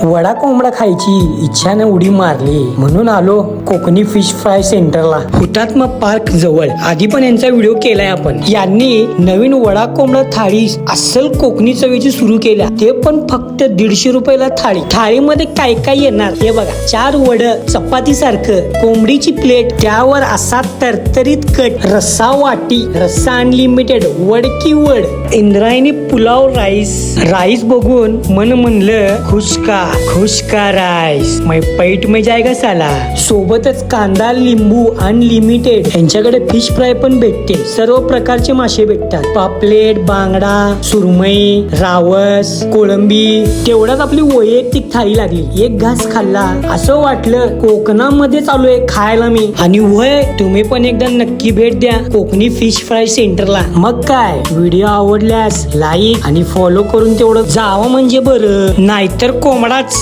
वडा कोंबडा खायची इच्छाने उडी मारली म्हणून आलो कोकणी फिश फ्राय सेंटरला, हुतात्मा पार्क जवळ. आधी पण यांचा व्हिडिओ केलाय आपण. यांनी नवीन वडा कोंबडा थाळी अस्सल कोकणी चवीची सुरू केल्या, ते पण फक्त 150 रुपयाला थाळी. थाळीमध्ये काय काय येणार हे बघा. 4 वड चपाती सारखं, कोंबडीची प्लेट, त्यावर असा तरतरीत कट, रस्सा वाटी, रस्सा अनलिमिटेड, वड की वड, इंद्रायणी पुलाव राईस बघून मन म्हणलं खुशका राईस मै पैट में जायगा साला. सोबतच कांदा लिंबू अनलिमिटेड. यांच्याकडे फिश फ्राय पण भेटते, सर्व प्रकारचे मासे भेटतात, पापलेट, बांगडा, सुरमई, रावस, कोळंबी. तेवढ्यात आपली वैयक्तिक थाळी लागली. एक घास खाल्ला, असं वाटलं कोकणामध्ये चालू आहे खायला मी. आणि वय तुम्ही पण एकदा नक्की भेट द्या कोकणी फिश फ्राय सेंटरला. मग काय, व्हिडिओ आवडल्यास लाईक आणि फॉलो करून तेवढं जावं म्हणजे बरं, नाहीतर कोंबडाच.